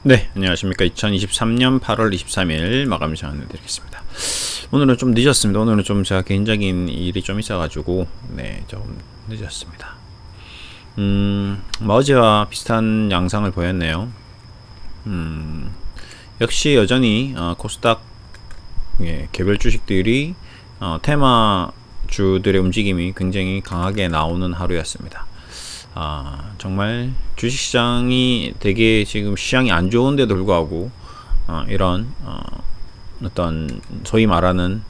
네, 안녕하십니까. 2023년 8월 23일 마감 시간 내드리겠습니다. 오늘은 좀 늦었습니다. 오늘은 좀 제가 개인적인 일이 좀 있어가지고, 네, 좀 늦었습니다. 어제와 비슷한 양상을 보였네요. 역시 여전히, 코스닥, 개별 주식들이, 테마주들의 움직임이 굉장히 강하게 나오는 하루였습니다. 정말 주식시장이 되게 지금 시장이 안 좋은데도 불구하고 이런 어떤 소위 말하는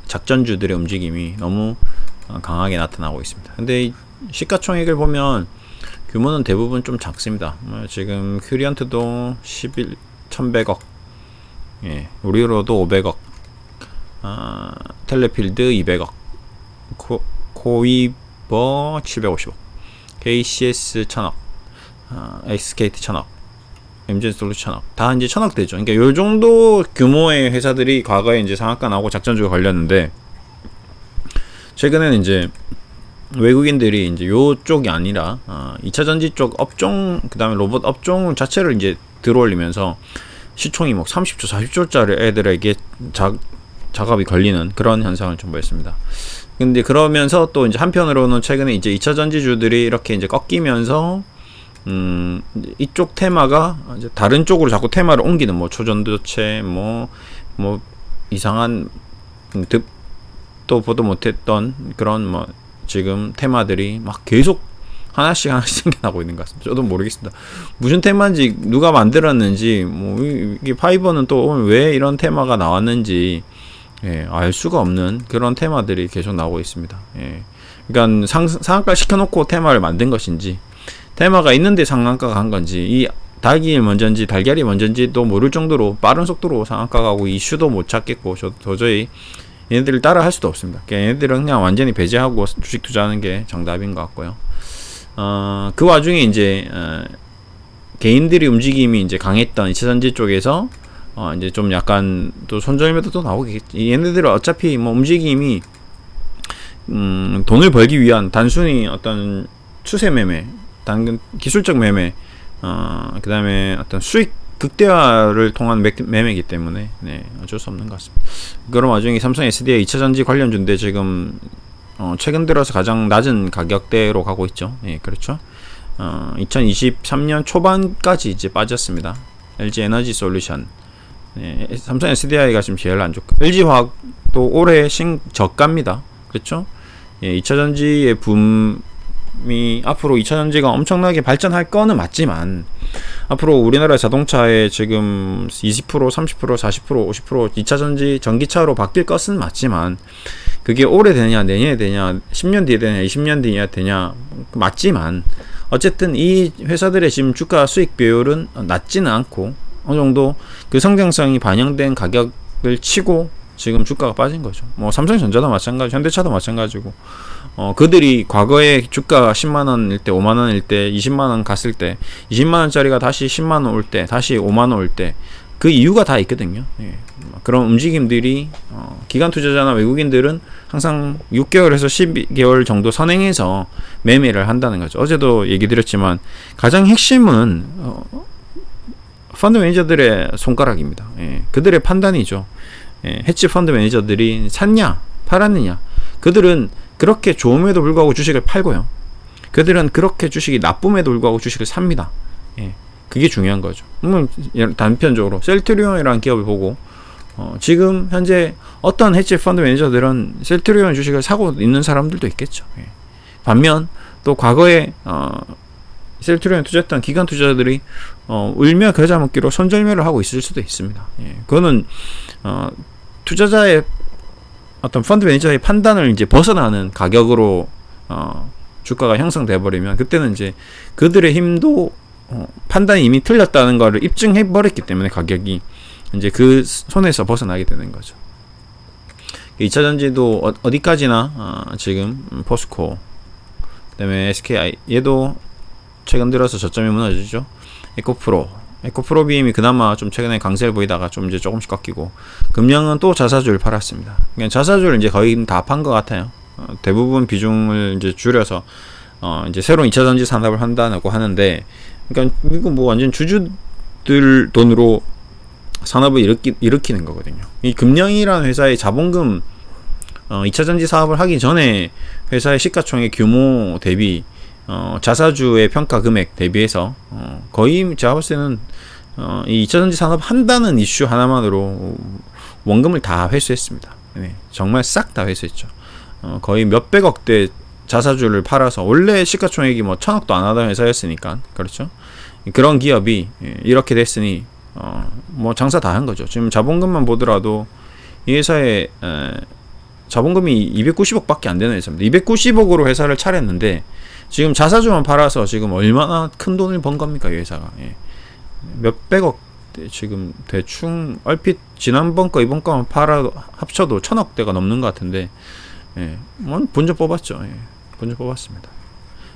작전주들의 움직임이 너무 강하게 나타나고 있습니다. 근데 시가총액을 보면 규모는 대부분 좀 작습니다. 지금 큐리언트도 11,100억, 우리로도 500억, 텔레필드 200억, 코이버 750억, KCS 1000억, XKT 1000억, MG솔루션 1000억, 다 이제 1000억 되죠. 그러니까 요 정도 규모의 회사들이 과거에 이제 상한가 나오고 작전주가 걸렸는데, 최근에는 이제 외국인들이 이제 요쪽이 아니라 2차전지 쪽 업종, 그 다음에 로봇 업종 자체를 이제 들어올리면서 시총이 뭐 30조, 40조짜리 애들에게 작업이 걸리는 그런 현상을 좀 보였습니다. 근데 그러면서 또 이제 한편으로는 최근에 이제 2차 전지주들이 이렇게 이제 꺾이면서 이쪽 테마가 이제 다른 쪽으로 자꾸 테마를 옮기는, 뭐 초전도체, 뭐 이상한 또 보도 못했던 그런 뭐 지금 테마들이 막 계속 하나씩 생겨나고 있는 것 같습니다. 저도 모르겠습니다. 무슨 테마인지 누가 만들었는지, 뭐 이게 파이버는 또 왜 이런 테마가 나왔는지 알 수가 없는 그런 테마들이 계속 나오고 있습니다. 그러니까 상한가 시켜놓고 테마를 만든 것인지, 테마가 있는데 상한가가 간 건지, 이 닭이 먼저인지 달걀이 먼저인지도 모를 정도로 빠른 속도로 상한가 가고 이슈도 못 찾겠고, 도저히 얘네들을 따라 할 수도 없습니다. 얘네들은 그냥 완전히 배제하고 주식 투자하는 게 정답인 것 같고요. 그 와중에 이제 개인들이 움직임이 이제 강했던 2차전지 쪽에서 이제 좀 약간 또 손절매도 또 나오겠지. 얘네들은 어차피 뭐 움직임이 돈을 벌기 위한 단순히 어떤 추세 매매, 기술적 매매, 그 다음에 어떤 수익 극대화를 통한 매매이기 때문에 어쩔 수 없는 것 같습니다. 그런 와중에 삼성 SDI 2차전지 관련주인데 지금 최근 들어서 가장 낮은 가격대로 가고 있죠. 그렇죠. 2023년 초반까지 이제 빠졌습니다. LG 에너지 솔루션, 삼성 SDI가 지금 제일 안 좋고, LG화학도 올해 저가입니다. 그렇죠? 2차전지의 붐이 앞으로 2차전지가 엄청나게 발전할 거는 맞지만, 앞으로 우리나라 자동차에 지금 20%, 30%, 40%, 50% 2차전지 전기차로 바뀔 것은 맞지만, 그게 올해 되냐, 내년에 되냐, 10년 뒤에 되냐, 20년 뒤에 되냐, 맞지만, 어쨌든 이 회사들의 지금 주가 수익 비율은 낮지는 않고, 어느 정도 그 성장성이 반영된 가격을 치고 지금 주가가 빠진 거죠. 뭐 삼성전자도 마찬가지, 현대차도 마찬가지고, 그들이 과거에 주가가 10만원일 때, 5만원일 때, 20만원 갔을 때, 20만원짜리가 다시 10만원 올 때, 다시 5만원 올 때, 그 이유가 다 있거든요. 그런 움직임들이 기관 투자자나 외국인들은 항상 6개월에서 12개월 정도 선행해서 매매를 한다는 거죠. 어제도 얘기 드렸지만 가장 핵심은 펀드 매니저들의 손가락입니다. 그들의 판단이죠. 헤지 펀드 매니저들이 샀냐 팔았느냐, 그들은 그렇게 좋음에도 불구하고 주식을 팔고요, 그들은 그렇게 주식이 나쁨에도 불구하고 주식을 삽니다. 그게 중요한 거죠. 단편적으로 셀트리온이라는 기업을 보고 지금 현재 어떤 헤지 펀드 매니저들은 셀트리온 주식을 사고 있는 사람들도 있겠죠. 반면 또 과거에 셀트리온에 투자했던 기관 투자자들이 울며 겨자 먹기로 손절매를 하고 있을 수도 있습니다. 그거는 투자자의 어떤 펀드 매니저의 판단을 이제 벗어나는 가격으로 주가가 형성돼 버리면, 그때는 이제 그들의 힘도 판단이 이미 틀렸다는 것을 입증해 버렸기 때문에 가격이 이제 그 손에서 벗어나게 되는 거죠. 2차전지도 어디까지나 지금 포스코, 그다음에 SKI, 얘도 최근 들어서 저점이 무너지죠. 에코프로비엠이 그나마 좀 최근에 강세를 보이다가 좀 이제 조금씩 꺾이고, 금령은 또 자사주를 팔았습니다. 그냥 자사주를 이제 거의 다 판 것 같아요. 대부분 비중을 이제 줄여서 이제 새로운 2차전지 산업을 한다고 하는데, 그러니까 이거 뭐 완전 주주 기업들 돈으로 산업을 일으키는 거거든요. 이 금령이라는 회사의 자본금 2차전지 사업을 하기 전에 회사의 시가총액 규모 대비 자사주의 평가 금액 대비해서 거의 제가 봤을 때는 이 2차전지 산업 한다는 이슈 하나만으로 원금을 다 회수했습니다. 네, 정말 싹 다 회수했죠. 거의 몇백억대 자사주를 팔아서, 원래 시가총액이 뭐 1000억도 안 하던 회사였으니까, 그렇죠. 그런 기업이 이렇게 됐으니 뭐 장사 다 한 거죠. 지금 자본금만 보더라도 이 회사의 자본금이 290억 밖에 안 되는 회사입니다. 290억으로 회사를 차렸는데 지금 자사주만 팔아서 지금 얼마나 큰 돈을 번 겁니까, 이 회사가. 몇백억, 지금 대충 얼핏 지난번 거 이번 거만 팔아 합쳐도 1000억대가 넘는 것 같은데, 뭐 본전 뽑았죠. 본전 뽑았습니다.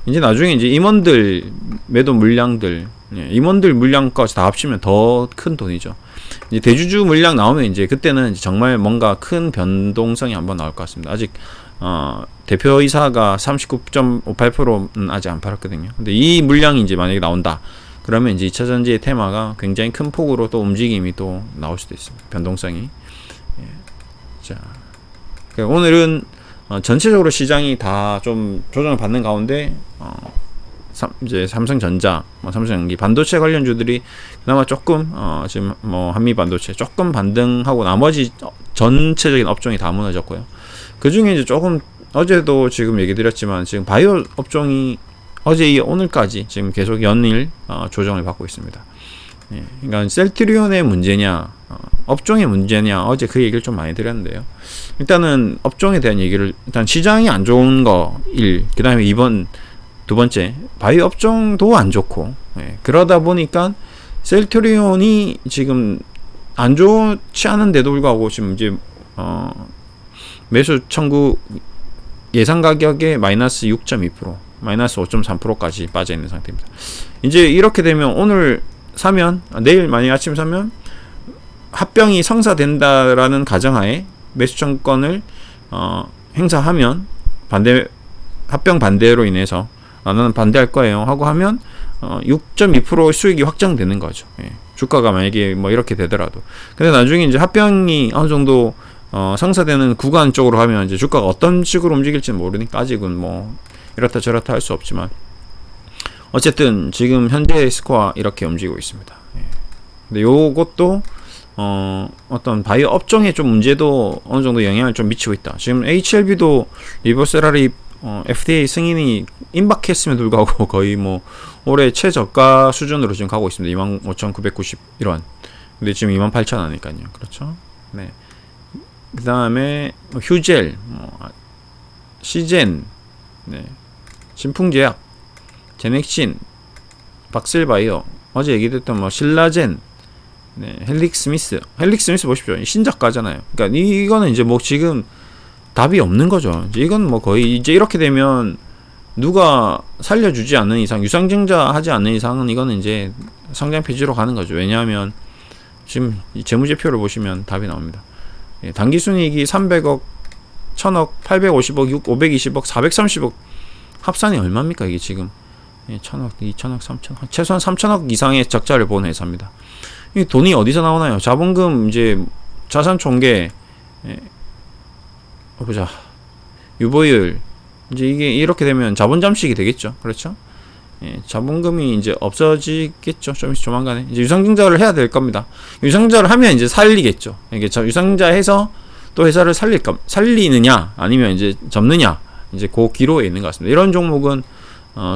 이제 나중에 이제 임원들 매도 물량들, 임원들 물량까지 다 합치면 더 큰 돈이죠. 이제 대주주 물량 나오면 이제 그때는 이제 정말 뭔가 큰 변동성이 한번 나올 것 같습니다. 아직 대표이사가 39.58%는 아직 안 팔았거든요. 근데 이 물량이 이제 만약에 나온다, 그러면 이제 2차전지의 테마가 굉장히 큰 폭으로 또 움직임이 또 나올 수도 있습니다. 변동성이. 자, 오늘은 전체적으로 시장이 다 좀 조정을 받는 가운데 이제 삼성전자, 삼성전기, 반도체 관련주들이 그나마 조금 지금 뭐 한미 반도체 조금 반등하고 나머지 전체적인 업종이 다 무너졌고요. 그 중에 이제 조금 어제도 지금 얘기 드렸지만 지금 바이오 업종이 어제 이 오늘까지 지금 계속 연일 조정을 받고 있습니다. 그러니까 셀트리온의 문제냐, 업종의 문제냐, 어제 그 얘기를 좀 많이 드렸는데요. 일단은 업종에 대한 얘기를, 일단 시장이 안 좋은 거 1, 그 다음에 2번, 두 번째, 바이오 업종도 안 좋고, 그러다 보니까 셀트리온이 지금 안 좋지 않은데도 불구하고 지금 이제 매수 청구 예상 가격에 마이너스 6.2%, 마이너스 5.3%까지 빠져 있는 상태입니다. 이제 이렇게 되면 오늘 사면, 내일 만약 아침 사면 합병이 성사된다라는 가정하에 매수 청구권을 행사하면, 합병 반대로 인해서 나는 반대할 거예요 하고 하면 6.2% 수익이 확정되는 거죠. 주가가 만약에 뭐 이렇게 되더라도. 근데 나중에 이제 합병이 어느 정도 성사되는 구간 쪽으로 하면 이제 주가가 어떤 식으로 움직일지는 모르니까 아직은 뭐 이렇다 저렇다 할 수 없지만, 어쨌든 지금 현재 스코어 이렇게 움직이고 있습니다. 근데 요것도 어떤 바이오 업종에 좀 문제도 어느 정도 영향을 좀 미치고 있다. 지금 HLB도 리버세라리 FDA 승인이 임박했음에도 불구하고 거의 뭐 올해 최저가 수준으로 지금 가고 있습니다. 25,991원. 근데 지금 28,000원이니까요. 그렇죠? 네. 그 다음에 휴젤, 시젠, 네. 신풍제약, 제넥신, 박셀바이오, 어제 얘기했던 뭐 신라젠, 네, 헬릭스미스 보십시오. 신작가잖아요. 그러니까 이거는 이제 뭐 지금 답이 없는 거죠. 이제 이건 뭐 거의 이제 이렇게 되면 누가 살려주지 않는 이상, 유상증자 하지 않는 이상은 이거는 이제 상장 폐지로 가는 거죠. 왜냐하면 지금 이 재무제표를 보시면 답이 나옵니다. 당기순이익이 300억, 1000억, 850억, 520억, 430억 합산이 얼마입니까 이게 지금? 1000억, 2000억, 3000억, 최소한 3000억 이상의 적자를 본 회사입니다. 이 돈이 어디서 나오나요? 자본금, 이제 자산 총계, 보자, 유보율, 이제 이게 이렇게 되면 자본 잠식이 되겠죠. 그렇죠? 자본금이 이제 없어지겠죠. 좀 조만간에 이제 유상증자를 해야 될 겁니다. 유상증자를 하면 이제 살리겠죠. 이게 유상증자해서 또 회사를 살리느냐 아니면 이제 접느냐, 이제 그 기로에 있는 것 같습니다. 이런 종목은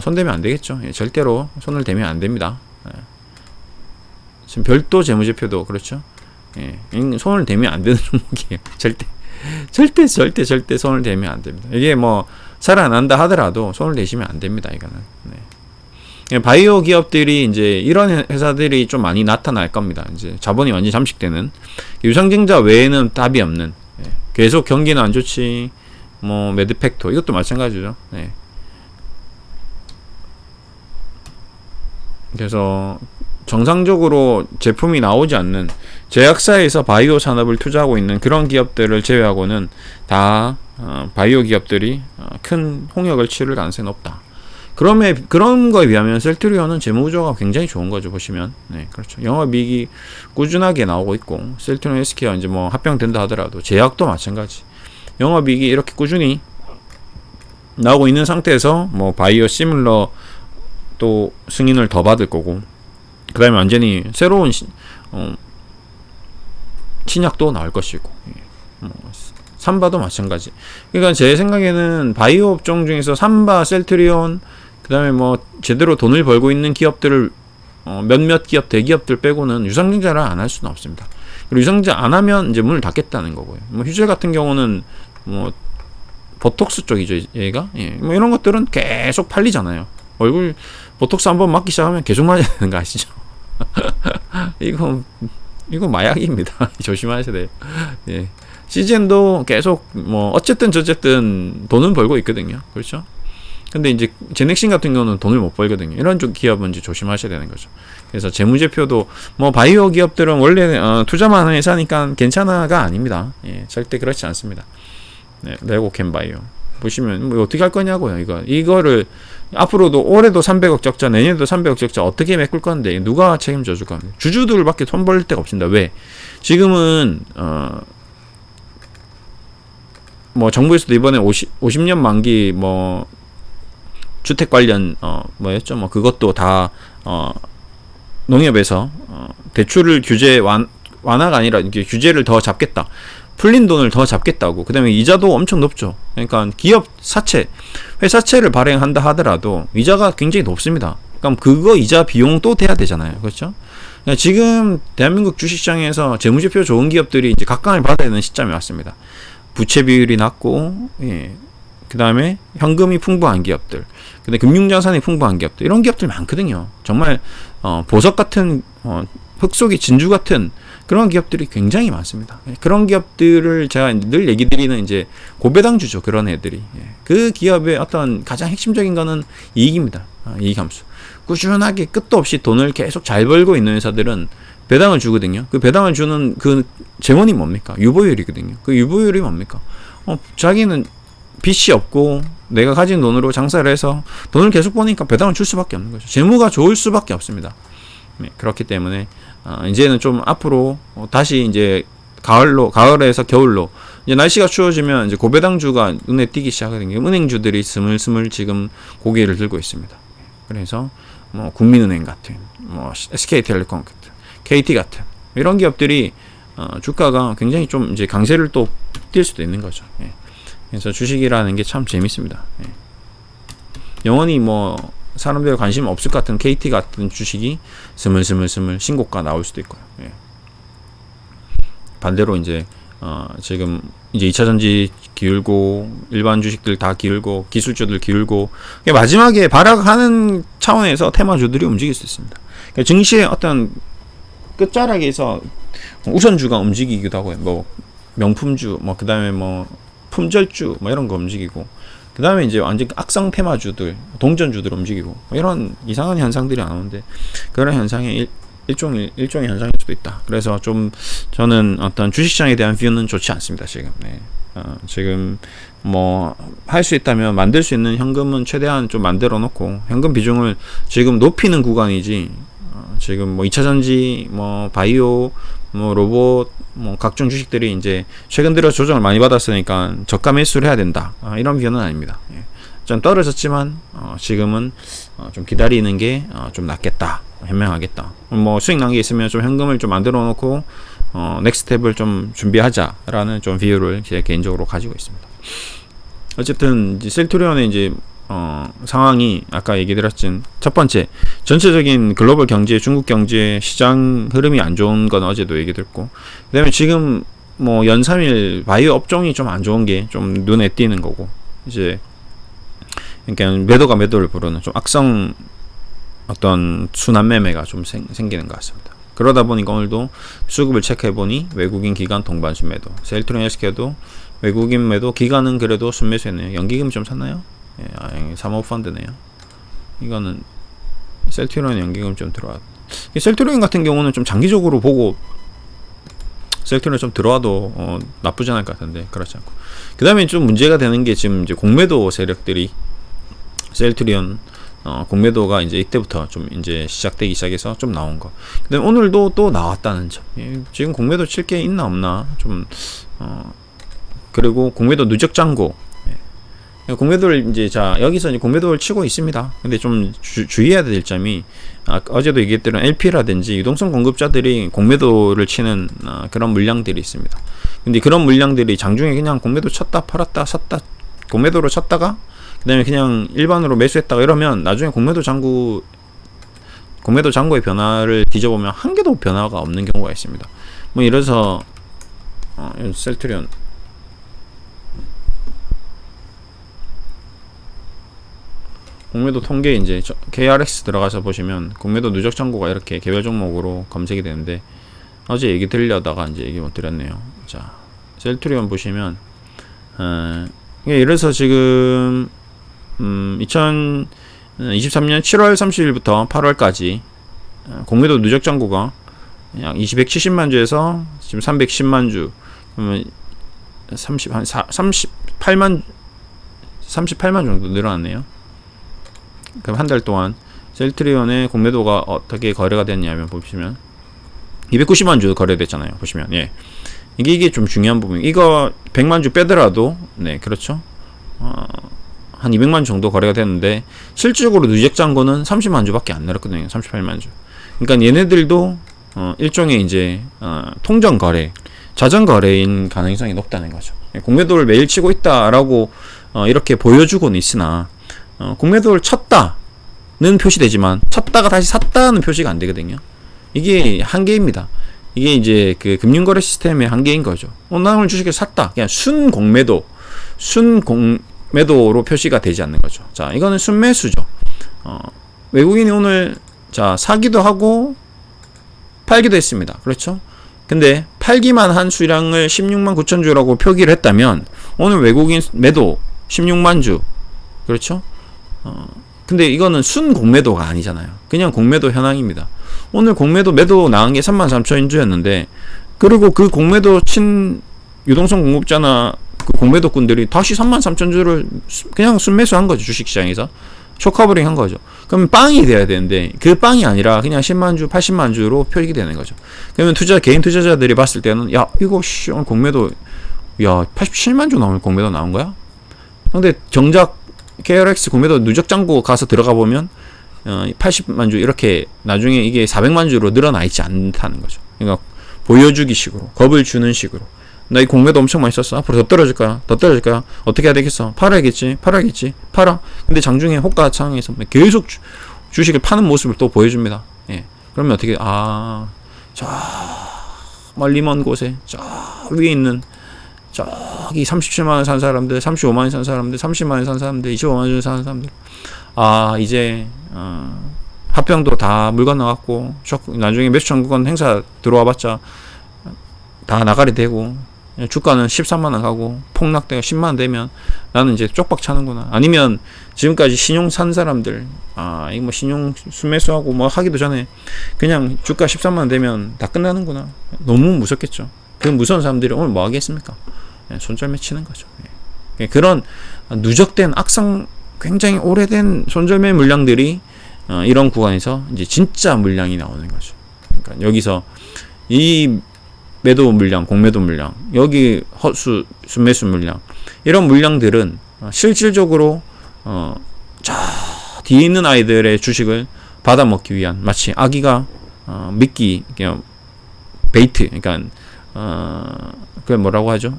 손대면 안 되겠죠. 절대로 손을 대면 안 됩니다. 지금 별도 재무제표도 그렇죠. 손을 대면 안 되는 종목이에요. 절대 손을 대면 안 됩니다. 이게 뭐 살아난다 하더라도 손을 대시면 안 됩니다. 이거는. 바이오 기업들이 이제 이런 회사들이 좀 많이 나타날 겁니다. 이제 자본이 완전히 잠식되는, 유상증자 외에는 답이 없는, 계속 경기는 안 좋지, 뭐 매드팩토 이것도 마찬가지죠. 그래서 정상적으로 제품이 나오지 않는 제약사에서 바이오 산업을 투자하고 있는 그런 기업들을 제외하고는 다 바이오 기업들이 큰 홍역을 치를 가능성이 높다. 그런 거에 비하면 셀트리온은 재무구조가 굉장히 좋은 거죠, 보시면. 네, 그렇죠. 영업이익이 꾸준하게 나오고 있고, 셀트리온 헬스케어 이제 뭐 합병된다 하더라도 제약도 마찬가지. 영업이익이 이렇게 꾸준히 나오고 있는 상태에서 뭐 바이오 시뮬러 또 승인을 더 받을 거고, 그 다음에 완전히 새로운 신약도 나올 것이고, 삼바도 마찬가지. 그러니까 제 생각에는 바이오 업종 중에서 삼바, 셀트리온, 그 다음에 뭐 제대로 돈을 벌고 있는 기업들을 몇몇 기업, 대기업들 빼고는 유상증자를 안 할 수는 없습니다. 그리고 유상증자 안 하면 이제 문을 닫겠다는 거고요. 뭐 휴재 같은 경우는 뭐 보톡스 쪽이죠, 얘가. 예. 뭐 이런 것들은 계속 팔리잖아요. 얼굴 보톡스 한번 맞기 시작하면 계속 맞아야 되는 거 아시죠? 이거 마약입니다. 조심하셔야 돼요. 예. 시즌도 계속 뭐 어쨌든 저쨌든 돈은 벌고 있거든요. 그렇죠? 근데 이제 제넥신 같은 경우는 돈을 못 벌거든요. 이런 쪽 기업은 이제 조심하셔야 되는 거죠. 그래서 재무제표도 뭐 바이오 기업들은 원래 투자만 하는 회사니까 괜찮아가 아닙니다. 예, 절대 그렇지 않습니다. 네, 레고캠 바이오 보시면 뭐 어떻게 할 거냐고요. 이거를 앞으로도 올해도 300억 적자, 내년에도 300억 적자 어떻게 메꿀 건데 누가 책임져 줄 겁니까? 주주들밖에 손 벌릴 데가 없습니다. 왜? 지금은 뭐 정부에서도 이번에 50년 만기 뭐 주택 관련 뭐였죠? 뭐 그것도 다 농협에서 대출을 규제 완화가 아니라 이게 규제를 더 잡겠다. 풀린 돈을 더 잡겠다고. 그다음에 이자도 엄청 높죠. 그러니까 기업 사채, 회사채를 발행한다 하더라도 이자가 굉장히 높습니다. 그럼 그거 이자 비용도 돼야 되잖아요. 그렇죠? 그러니까 지금 대한민국 주식시장에서 재무제표 좋은 기업들이 이제 각광을 받아야 되는 시점이 왔습니다. 부채 비율이 낮고, 예. 그 다음에 현금이 풍부한 기업들, 근데 금융자산이 풍부한 기업들, 이런 기업들 많거든요. 정말 보석 같은 흙 속의 진주 같은 그런 기업들이 굉장히 많습니다. 그런 기업들을 제가 늘 얘기 드리는 이제 고배당주죠. 그런 애들이. 그 기업의 어떤 가장 핵심적인 거는 이익입니다. 이익 함수. 꾸준하게 끝도 없이 돈을 계속 잘 벌고 있는 회사들은 배당을 주거든요. 그 배당을 주는 그 재원이 뭡니까? 유보율이거든요. 그 유보율이 뭡니까? 자기는 빚이 없고 내가 가진 돈으로 장사를 해서 돈을 계속 버니까 배당을 줄 수밖에 없는 거죠. 재무가 좋을 수밖에 없습니다. 네, 그렇기 때문에 이제는 좀 앞으로 다시 이제 가을에서 겨울로 이제 날씨가 추워지면 이제 고배당주가 눈에 띄기 시작하거든요. 은행주들이 스물스물 지금 고개를 들고 있습니다. 그래서 뭐 국민은행 같은, 뭐 SK텔레콤 같은, KT 같은 이런 기업들이 주가가 굉장히 좀 이제 강세를 또 띌 수도 있는 거죠. 예. 그래서 주식이라는 게 참 재밌습니다. 예. 영원히 뭐 사람들 관심 없을 것 같은 KT 같은 주식이 스물스물 신고가 나올 수도 있고요. 예. 반대로 이제 지금 이제 2차전지 기울고 일반 주식들 다 기울고 기술주들 기울고 마지막에 발악하는 차원에서 테마주들이 움직일 수 있습니다. 그러니까 증시의 어떤 끝자락에서 우선주가 움직이기도 하고요. 뭐 명품주, 뭐 그다음에 뭐 품절주, 뭐 이런 거 움직이고, 그다음에 이제 완전 악성 테마주들, 동전주들 움직이고, 뭐 이런 이상한 현상들이 나오는데 그런 현상의 일종의 현상일 수도 있다. 그래서 좀 저는 어떤 주식시장에 대한 뷰는 좋지 않습니다. 지금. 네. 지금 뭐 할 수 있다면 만들 수 있는 현금은 최대한 좀 만들어 놓고 현금 비중을 지금 높이는 구간이지. 지금 뭐 2차전지, 뭐 바이오, 뭐 로봇, 뭐 각종 주식들이 이제 최근 들어 조정을 많이 받았으니까 저가 매수를 해야 된다. 이런 비유는 아닙니다. 예. 좀 떨어졌지만 지금은 좀 기다리는 게 좀 낫겠다. 현명하겠다. 뭐 수익 난 게 있으면 좀 현금을 좀 만들어 놓고 넥스트 스텝을 좀 준비하자라는 좀 비유를 제 개인적으로 가지고 있습니다. 어쨌든 이제 셀트리온의 이제 상황이 아까 얘기 드렸진 첫 번째 전체적인 글로벌 경제, 중국 경제 시장 흐름이 안 좋은 건 어제도 얘기 드렸고, 그다음에 지금 뭐 연삼일 바이오 업종이 좀 안 좋은 게 좀 눈에 띄는 거고, 이제 그러니까 매도가 매도를 부르는 좀 악성 어떤 순환 매매가 좀 생기는 것 같습니다. 그러다 보니까 오늘도 수급을 체크해 보니 외국인 기관 동반순 매도, 셀트리온 헬스케어도 외국인 매도, 기관은 그래도 순매수했네요. 연기금 좀 샀나요? 예, 사모펀드네요. 이거는 셀트리온 연기금 좀 들어와. 셀트리온 같은 경우는 좀 장기적으로 보고 셀트리온 좀 들어와도 나쁘지 않을 것 같은데 그렇지 않고. 그 다음에 좀 문제가 되는 게 지금 이제 공매도 세력들이 셀트리온 공매도가 이제 이때부터 좀 이제 시작되기 시작해서 좀 나온 거. 그다음에 오늘도 또 나왔다는 점. 지금 공매도 칠 게 있나 없나 좀 그리고 공매도 누적 잔고. 공매도를 이제 자 여기서 이제 공매도를 치고 있습니다. 근데 좀 주의해야 될 점이 어제도 얘기했던 LP라든지 유동성 공급자들이 공매도를 치는 그런 물량들이 있습니다. 근데 그런 물량들이 장중에 그냥 공매도 쳤다 팔았다 샀다 공매도로 쳤다가 그다음에 그냥 일반으로 매수했다가 이러면 나중에 공매도 잔고의 변화를 뒤져보면 한 개도 변화가 없는 경우가 있습니다. 뭐 이래서 셀트리온 공매도 통계 이제 KRX 들어가서 보시면 공매도 누적 잔고가 이렇게 개별 종목으로 검색이 되는데 어제 얘기 드리려다가 이제 얘기 못 드렸네요. 자, 셀트리온 보시면 이래서 지금 2023년 7월 30일부터 8월까지 공매도 누적 잔고가 약 270만 주에서 지금 310만 주 그러면 38만 정도 늘어났네요. 그럼 한 달 동안 셀트리온의 공매도가 어떻게 거래가 됐냐면 보시면 290만 주 거래됐잖아요. 보시면 이게 좀 중요한 부분. 이거 100만 주 빼더라도 그렇죠. 한 200만 주 정도 거래가 됐는데 실질적으로 누적 잔고는 30만 주밖에 안 늘었거든요. 38만 주. 그러니까 얘네들도 일종의 이제 통정 거래, 자전 거래인 가능성이 높다는 거죠. 공매도를 매일 치고 있다라고 이렇게 보여주고는 있으나 공매도를 쳤다는 표시되지만 쳤다가 다시 샀다는 표시가 안 되거든요. 이게 한계입니다. 이게 이제 그 금융거래 시스템의 한계인 거죠. 오늘 주식을 샀다. 그냥 순공매도로 표시가 되지 않는 거죠. 자, 이거는 순매수죠. 외국인이 오늘 자 사기도 하고 팔기도 했습니다. 그렇죠? 근데 팔기만 한 수량을 16만 9천 주라고 표기를 했다면 오늘 외국인 매도 16만 주 그렇죠? 근데 이거는 순 공매도가 아니잖아요. 그냥 공매도 현황입니다. 오늘 공매도 매도 나온 게 33,000인 주였는데 그리고 그 공매도 친 유동성 공급자나 그 공매도꾼들이 다시 33,000 주를 그냥 순매수한 거죠. 주식시장에서 쇼커버링 한 거죠. 그러면 빵이 돼야 되는데 그 빵이 아니라 그냥 10만 주, 80만 주로 표기되는 거죠. 그러면 개인 투자자들이 봤을 때는 야 이거 오늘 공매도 87만 주 나오면 공매도 나온 거야? 근데 정작 KRX 공매도 누적 잔고 가서 들어가 보면 80만 주 이렇게 나중에 이게 400만 주로 늘어나 있지 않다는 거죠. 그러니까 보여주기 식으로 겁을 주는 식으로 나 이 공매도 엄청 많이 썼어. 앞으로 더 떨어질 거야. 어떻게 해야 되겠어? 팔아야겠지. 팔아. 근데 장중에 호가 상황에서 계속 주식을 파는 모습을 또 보여줍니다. 그러면 어떻게 저 멀리 먼 곳에 저 위에 있는 저기 37만원 산 사람들, 35만원 산 사람들, 30만원 산 사람들, 25만원 산 사람들 이제 합병도 다 물 건너갔고 나중에 매수 청구권 행사 들어와봤자 다 나가리 되고 주가는 13만원 가고 폭락되고 10만원 되면 나는 이제 쪽박 차는구나. 아니면 지금까지 신용 산 사람들 이거 뭐 신용 순매수하고 뭐 하기도 전에 그냥 주가 13만원 되면 다 끝나는구나. 너무 무섭겠죠. 그 무서운 사람들이 오늘 뭐 하겠습니까? 손절매 치는 거죠. 그런 누적된 악성 굉장히 오래된 손절매 물량들이 이런 구간에서 이제 진짜 물량이 나오는 거죠. 그러니까 여기서 이 매도 물량, 공매도 물량, 여기 허수 순매수 물량 이런 물량들은 실질적으로 저 뒤에 있는 아이들의 주식을 받아먹기 위한 마치 아기가 미끼 베이트 그러니까 그게 뭐라고 하죠?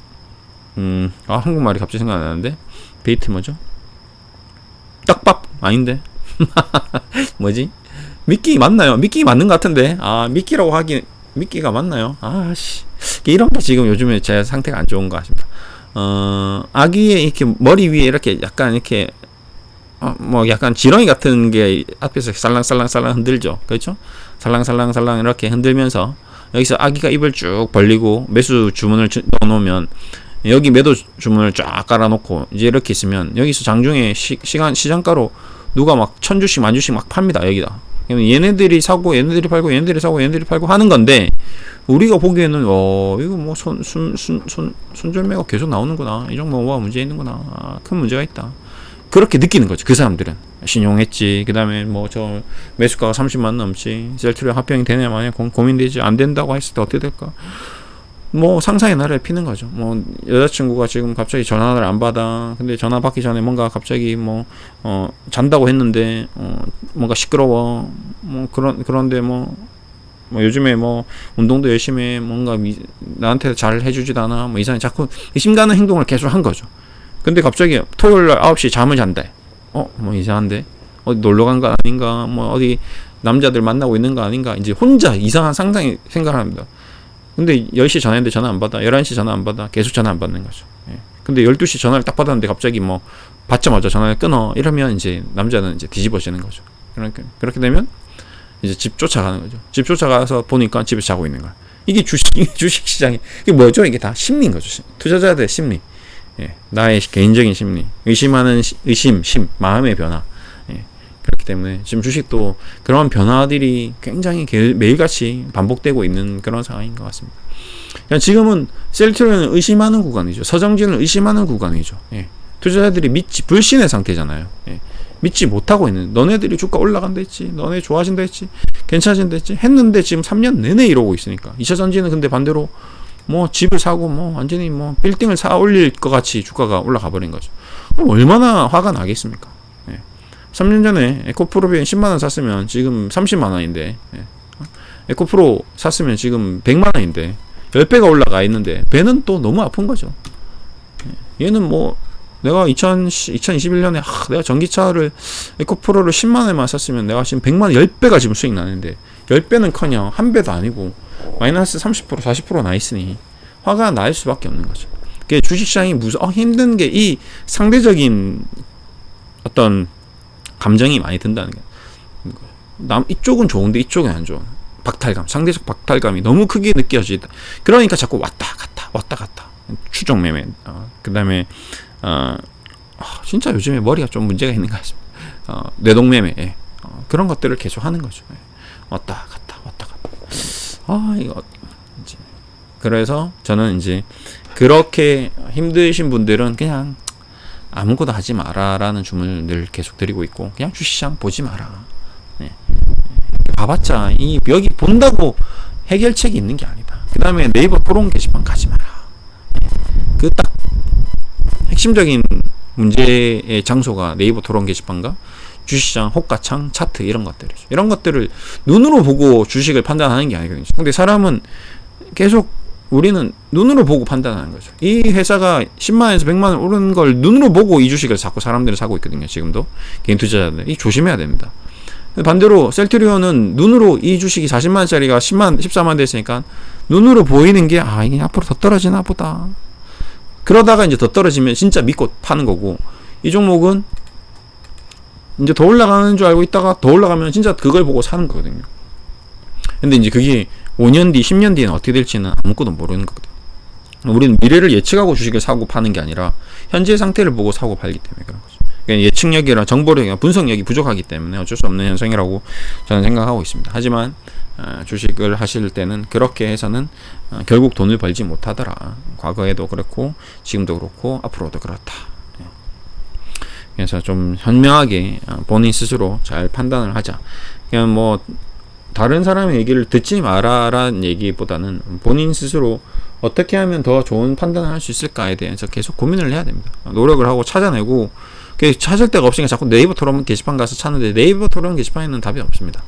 한국말이 갑자기 생각 안 나는데 베이트 뭐죠? 떡밥 아닌데 뭐지? 미끼 맞나요? 미끼 맞는 것 같은데 미끼라고 하기 미끼가 맞나요? 이런 게 지금 요즘에 제 상태가 안 좋은 것 같습니다. 아기의 이렇게 머리 위에 이렇게 약간 이렇게 뭐 약간 지렁이 같은 게 앞에서 살랑살랑 흔들죠. 그렇죠? 살랑살랑 이렇게 흔들면서 여기서 아기가 입을 쭉 벌리고 매수 주문을 넣어놓으면 여기 매도 주문을 쫙 깔아놓고 이제 이렇게 있으면 여기서 장중에 시장가로 누가 막 1000주씩 10,000주씩 막 팝니다. 여기다. 얘네들이 사고 얘네들이 팔고 얘네들이 사고 얘네들이 팔고 하는 건데 우리가 보기에는 이거 뭐 손절매가 계속 나오는구나. 이 종목은 뭐가 문제 있는구나. 큰 문제가 있다. 그렇게 느끼는 거죠. 그 사람들은 신용했지. 그 다음에 뭐 저 매수가가 30만 넘지. 셀트리온 합병이 되냐 마냐 고민되지. 안 된다고 했을 때 어떻게 될까? 뭐 상상의 나래를 피는 거죠. 뭐 여자친구가 지금 갑자기 전화를 안 받아. 근데 전화 받기 전에 뭔가 갑자기 뭐 잔다고 했는데 뭔가 시끄러워. 뭐 그런데 뭐 요즘에 뭐 운동도 열심히 해. 뭔가 나한테 잘 해주지도 않아. 뭐 이상하게 자꾸 의심 가는 행동을 계속 한 거죠. 근데 갑자기 토요일 날 9시 잠을 잔대. 뭐 이상한데? 어디 놀러 간 거 아닌가? 뭐 어디 남자들 만나고 있는 거 아닌가? 이제 혼자 이상한 상상이 생각을 합니다. 근데 10시 전화했는데 전화 안 받아. 11시 전화 안 받아. 계속 전화 안 받는 거죠. 예. 근데 12시 전화를 딱 받았는데 갑자기 뭐 받자마자 전화를 끊어. 이러면 이제 남자는 이제 뒤집어지는 거죠. 그렇게 되면 이제 집 쫓아가는 거죠. 집 쫓아가서 보니까 집에 자고 있는 거야. 이게 주식 시장이 이게 뭐죠? 이게 다 심리인 거죠. 투자자들의 심리. 예. 나의 개인적인 심리. 의심하는 의심, 마음의 변화. 예. 그렇기 때문에 지금 주식도 그런 변화들이 굉장히 매일같이 반복되고 있는 그런 상황인 것 같습니다. 지금은 셀트리온을 의심하는 구간이죠. 서정진을 의심하는 구간이죠. 예. 투자자들이 불신의 상태잖아요. 예. 믿지 못하고 있는, 너네들이 주가 올라간다 했지, 너네 좋아진다 했지, 괜찮아진다 했지 했는데 지금 3년 내내 이러고 있으니까. 2차전지는 근데 반대로 뭐 집을 사고 뭐 완전히 뭐 빌딩을 사 올릴 것 같이 주가가 올라가 버린 거죠. 얼마나 화가 나겠습니까? 3년 전에 에코프로비엔 10만원 샀으면 지금 30만원인데, 에코프로 샀으면 지금 100만원인데 10배가 올라가 있는데 배는 또 너무 아픈 거죠. 얘는 뭐 내가 2021년에 내가 전기차를 에코프로를 10만원에만 샀으면 내가 지금 100만원 10배가 지금 수익 나는데 10배는 커녕 한 배도 아니고 마이너스 30% 40% 나 있으니 화가 날 수밖에 없는 거죠. 그게 주식시장이 힘든 게 이 상대적인 어떤 감정이 많이 든다는 거예요. 이쪽은 좋은데 이쪽은 안 좋은 박탈감, 상대적 박탈감이 너무 크게 느껴지다. 그러니까 자꾸 왔다 갔다 추종 매매. 그 다음에 진짜 요즘에 머리가 좀 문제가 있는 것 같습니다. 뇌동 매매. 그런 것들을 계속 하는 거죠. 왔다 갔다. 이거 이제 그래서 저는 이제 그렇게 힘드신 분들은 그냥 아무것도 하지 마라라는 주문을 늘 계속 드리고 있고, 그냥 주식시장 보지 마라. 봐봤자 여기 본다고 해결책이 있는 게 아니다. 그 다음에 네이버 토론 게시판 가지 마라. 그 딱 핵심적인 문제의 장소가 네이버 토론 게시판과 주식시장 호가창 차트 이런 것들이죠. 이런 것들을 눈으로 보고 주식을 판단하는 게 아니거든요. 근데 사람은 계속 우리는 눈으로 보고 판단하는 거죠. 이 회사가 10만원에서 100만원 오르는 걸 눈으로 보고 이 주식을 자꾸 사람들이 사고 있거든요. 지금도 개인 투자자들이 조심해야 됩니다. 반대로 셀트리온은 눈으로 이 주식이 40만원짜리가 14만 됐으니까 눈으로 보이는 게 이게 앞으로 더 떨어지나 보다. 그러다가 이제 더 떨어지면 진짜 믿고 파는 거고, 이 종목은 이제 더 올라가는 줄 알고 있다가 더 올라가면 진짜 그걸 보고 사는 거거든요. 근데 이제 그게 5년 뒤, 10년 뒤에는 어떻게 될지는 아무것도 모르는 거거든요. 우리는 미래를 예측하고 주식을 사고 파는 게 아니라 현재 상태를 보고 사고 팔기 때문에 그런 거죠. 그러니까 예측력이나 정보력이나 분석력이 부족하기 때문에 어쩔 수 없는 현상이라고 저는 생각하고 있습니다. 하지만 주식을 하실 때는 그렇게 해서는 결국 돈을 벌지 못하더라. 과거에도 그렇고 지금도 그렇고 앞으로도 그렇다. 그래서 좀 현명하게 본인 스스로 잘 판단을 하자. 그냥 뭐 다른 사람의 얘기를 듣지 마라라는 얘기보다는 본인 스스로 어떻게 하면 더 좋은 판단을 할 수 있을까에 대해서 계속 고민을 해야 됩니다. 노력을 하고 찾아내고, 찾을 데가 없으니까 자꾸 네이버 토론 게시판 가서 찾는데 네이버 토론 게시판에는 답이 없습니다.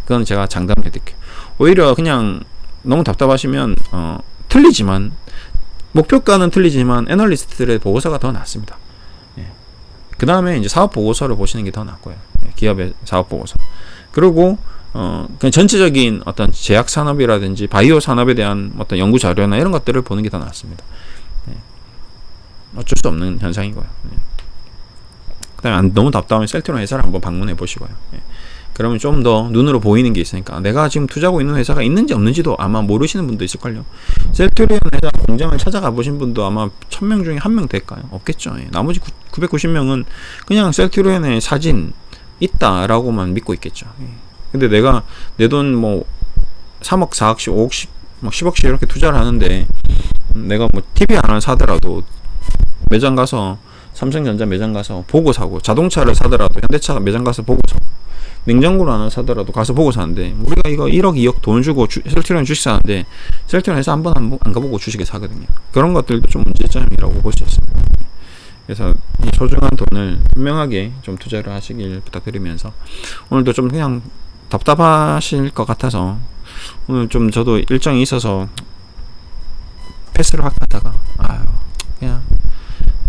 그건 제가 장담해 드릴게요. 오히려 그냥 너무 답답하시면 틀리지만, 목표가는 틀리지만 애널리스트들의 보고서가 더 낫습니다. 그 다음에 이제 사업 보고서를 보시는 게 더 낫고요. 기업의 사업 보고서. 그리고 그냥 전체적인 어떤 제약 산업이라든지 바이오 산업에 대한 어떤 연구 자료나 이런 것들을 보는 게 더 낫습니다. 어쩔 수 없는 현상이고요. 그다음에 너무 답답하면 셀트리온 회사를 한번 방문해 보시고요. 그러면 좀 더 눈으로 보이는 게 있으니까 내가 지금 투자하고 있는 회사가 있는지 없는지도 아마 모르시는 분도 있을걸요. 셀트리온 회사 공장을 찾아가 보신 분도 아마 1000명 중에 1명 될까요? 없겠죠. 나머지 990명은 그냥 셀트리온의 사진 있다라고만 믿고 있겠죠. 근데 내가 내 돈 뭐 3억, 4억씩, 5억씩, 막 10억씩 이렇게 투자를 하는데 내가 뭐 TV 하나 사더라도 매장 가서 삼성전자 매장 가서 보고 사고, 자동차를 사더라도 현대차 매장 가서 보고 사고, 냉장고를 하나 사더라도 가서 보고 사는데, 우리가 이거 1억 2억 돈 주고 셀트리온 주식 사는데 셀트리온에서 한 번 안 가보고 주식에 사거든요. 그런 것들도 좀 문제점이라고 볼 수 있습니다. 그래서 이 소중한 돈을 현명하게 좀 투자를 하시길 부탁드리면서, 오늘도 좀 그냥 답답하실 것 같아서 오늘 좀 저도 일정이 있어서 패스를 확 하다가, 그냥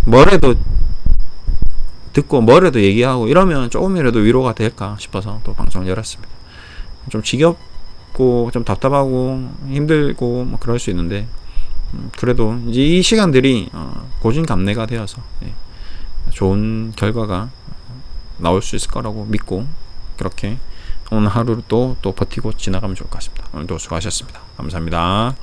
뭐래도 듣고 뭐래도 얘기하고 이러면 조금이라도 위로가 될까 싶어서 또 방송을 열었습니다. 좀 지겹고 좀 답답하고 힘들고 뭐 그럴 수 있는데, 그래도 이제 이 시간들이 고진감래가 되어서 좋은 결과가 나올 수 있을 거라고 믿고, 그렇게 오늘 하루를 또 버티고 지나가면 좋을 것 같습니다. 오늘도 수고하셨습니다. 감사합니다.